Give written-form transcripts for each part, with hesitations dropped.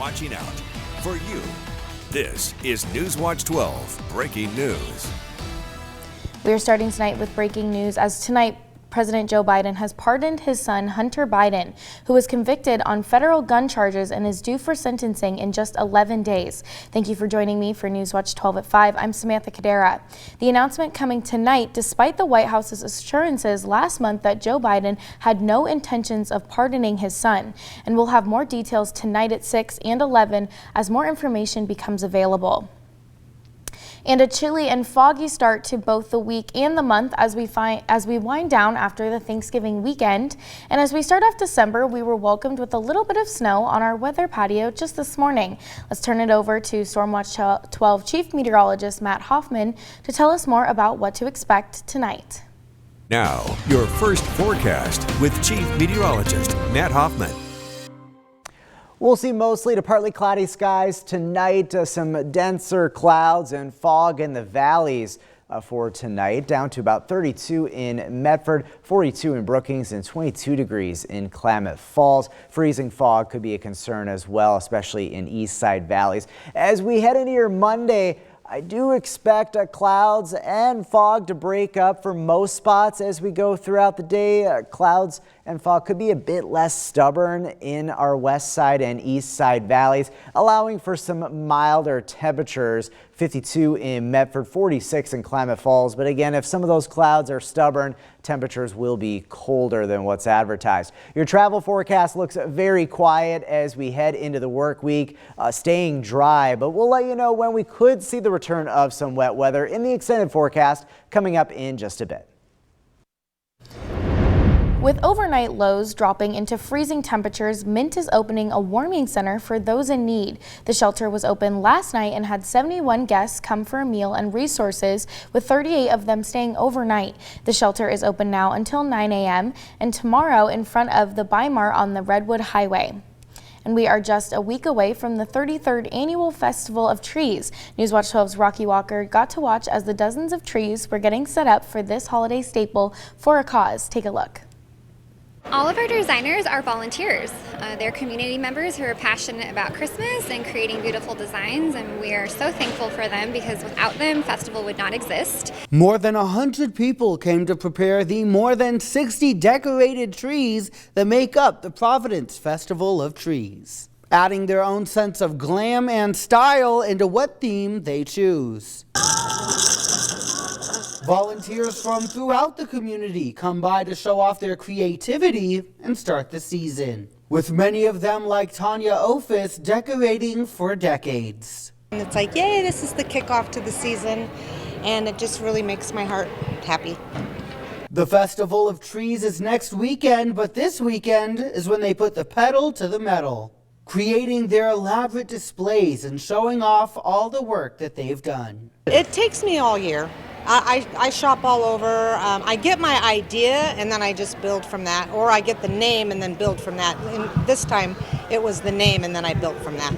Watching out for you. This is NewsWatch 12 Breaking News. We are starting tonight with breaking news as tonight President Joe Biden has pardoned his son Hunter Biden, who was convicted on federal gun charges and is due for sentencing in just 11 days. Thank you for joining me for NewsWatch 12 at 5. I'm Samantha Cadera. The announcement coming tonight despite the White House's assurances last month that Joe Biden had no intentions of pardoning his son. And we'll have more details tonight at 6 and 11 as more information becomes available. And a chilly and foggy start to both the week and the month as we wind down after the Thanksgiving weekend. And as we start off December, we were welcomed with a little bit of snow on our weather patio just this morning. Let's turn it over to Stormwatch 12 Chief Meteorologist Matt Hoffman to tell us more about what to expect tonight. Now, your first forecast with Chief Meteorologist Matt Hoffman. We'll see mostly to partly cloudy skies tonight, some denser clouds and fog in the valleys for tonight, down to about 32 in Medford, 42 in Brookings, and 22 degrees in Klamath Falls. Freezing fog could be a concern as well, especially in east side valleys. As we head into your Monday, I do expect clouds and fog to break up for most spots as we go throughout the day. Clouds and fog could be a bit less stubborn in our west side and east side valleys, allowing for some milder temperatures. 52 in Medford, 46 in Klamath Falls. But again, if some of those clouds are stubborn, temperatures will be colder than what's advertised. Your travel forecast looks very quiet as we head into the work week, staying dry, but we'll let you know when we could see the return of some wet weather in the extended forecast coming up in just a bit. With overnight lows dropping into freezing temperatures, Mint is opening a warming center for those in need. The shelter was open last night and had 71 guests come for a meal and resources, with 38 of them staying overnight. The shelter is open now until 9 a.m. and tomorrow in front of the Weimar on the Redwood Highway. And we are just a week away from the 33rd Annual Festival of Trees. NewsWatch 12's Rocky Walker got to watch as the dozens of trees were getting set up for this holiday staple for a cause. Take a look. All of our designers are volunteers. They're community members who are passionate about Christmas and creating beautiful designs, and we are so thankful for them because without them, festival would not exist. More than 100 people came to prepare the more than 60 decorated trees that make up the Providence Festival of Trees, adding their own sense of glam and style into what theme they choose. Volunteers from throughout the community come by to show off their creativity and start the season, with many of them like Tanya Ophis decorating for decades. It's like, yay, this is the kickoff to the season, and it just really makes my heart happy. The Festival of Trees is next weekend, but this weekend is when they put the pedal to the metal, creating their elaborate displays and showing off all the work that they've done. It takes me all year. I shop all over. I get my idea and then I just build from that, or I get the name and then build from that. And this time it was the name and then I built from that.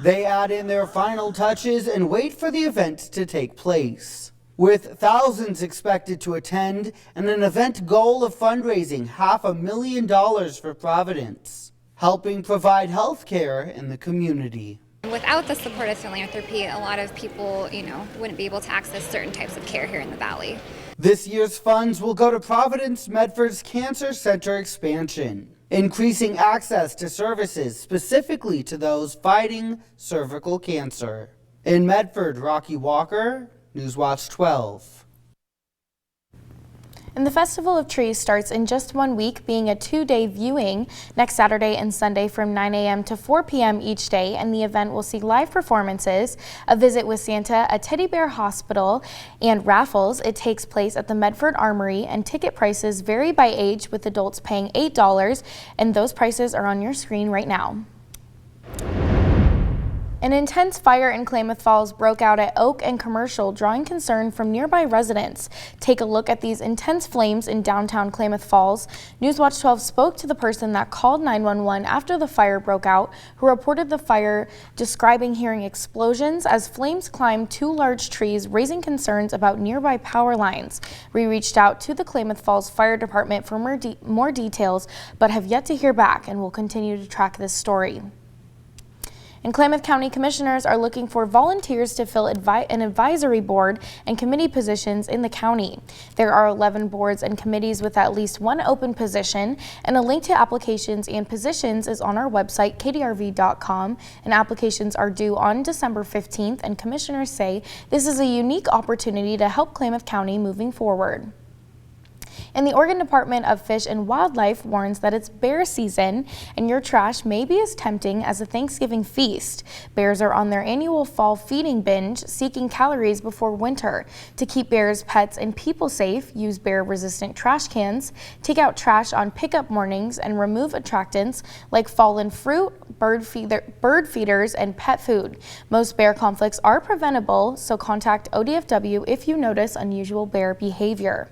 They add in their final touches and wait for the event to take place, with thousands expected to attend and an event goal of fundraising $500,000 for Providence, helping provide health care in the community. Without the support of philanthropy, a lot of people, wouldn't be able to access certain types of care here in the Valley. This year's funds will go to Providence Medford's Cancer Center expansion, increasing access to services specifically to those fighting cervical cancer. In Medford, Rocky Walker, NewsWatch 12. And the Festival of Trees starts in just 1 week, being a 2-day viewing next Saturday and Sunday from 9 a.m. to 4 p.m. each day. And the event will see live performances, a visit with Santa, a teddy bear hospital, and raffles. It takes place at the Medford Armory, and ticket prices vary by age, with adults paying $8, and those prices are on your screen right now. An intense fire in Klamath Falls broke out at Oak and Commercial, drawing concern from nearby residents. Take a look at these intense flames in downtown Klamath Falls. NewsWatch 12 spoke to the person that called 911 after the fire broke out, who reported the fire, describing hearing explosions as flames climbed two large trees, raising concerns about nearby power lines. We reached out to the Klamath Falls Fire Department for more details, but have yet to hear back, and will continue to track this story. And Klamath County Commissioners are looking for volunteers to fill an advisory board and committee positions in the county. There are 11 boards and committees with at least one open position, and a link to applications and positions is on our website, kdrv.com, and applications are due on December 15th, and commissioners say this is a unique opportunity to help Klamath County moving forward. And the Oregon Department of Fish and Wildlife warns that it's bear season, and your trash may be as tempting as a Thanksgiving feast. Bears are on their annual fall feeding binge, seeking calories before winter. To keep bears, pets, and people safe, use bear-resistant trash cans, take out trash on pickup mornings, and remove attractants like fallen fruit, bird feeders, and pet food. Most bear conflicts are preventable, so contact ODFW if you notice unusual bear behavior.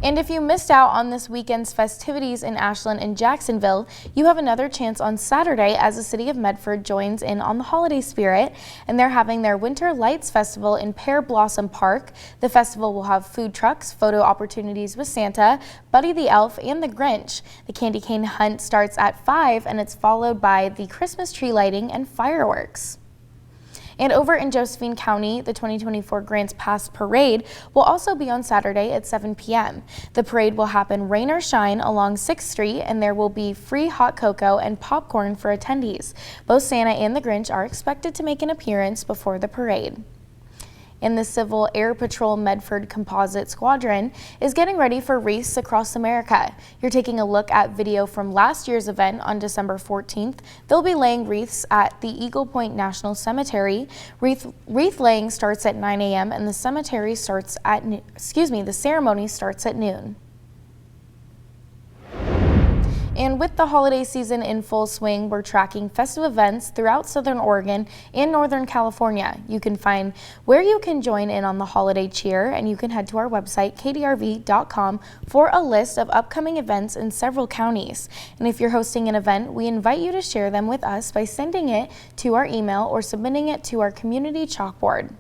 And if you missed out on this weekend's festivities in Ashland and Jacksonville, you have another chance on Saturday as the city of Medford joins in on the holiday spirit, and they're having their Winter Lights Festival in Pear Blossom Park. The festival will have food trucks, photo opportunities with Santa, Buddy the Elf, and the Grinch. The candy cane hunt starts at 5, and it's followed by the Christmas tree lighting and fireworks. And over in Josephine County, the 2024 Grants Pass Parade will also be on Saturday at 7 p.m. The parade will happen rain or shine along 6th Street, and there will be free hot cocoa and popcorn for attendees. Both Santa and the Grinch are expected to make an appearance before the parade. And the Civil Air Patrol Medford Composite Squadron is getting ready for wreaths across America. You're taking a look at video from last year's event on December 14th. They'll be laying wreaths at the Eagle Point National Cemetery. Wreath laying starts at 9 a.m. and the ceremony starts at noon. And with the holiday season in full swing, we're tracking festive events throughout Southern Oregon and Northern California. You can find where you can join in on the holiday cheer, and you can head to our website, kdrv.com, for a list of upcoming events in several counties. And if you're hosting an event, we invite you to share them with us by sending it to our email or submitting it to our community chalkboard.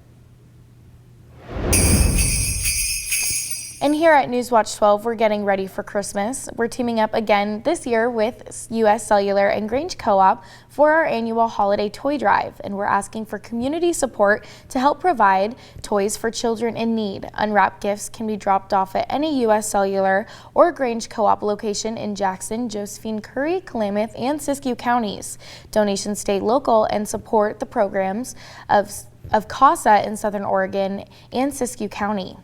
And here at NewsWatch 12, we're getting ready for Christmas. We're teaming up again this year with U.S. Cellular and Grange Co-op for our annual holiday toy drive, and we're asking for community support to help provide toys for children in need. Unwrapped gifts can be dropped off at any U.S. Cellular or Grange Co-op location in Jackson, Josephine, Curry, Klamath, and Siskiyou counties. Donations stay local and support the programs of CASA in Southern Oregon and Siskiyou County.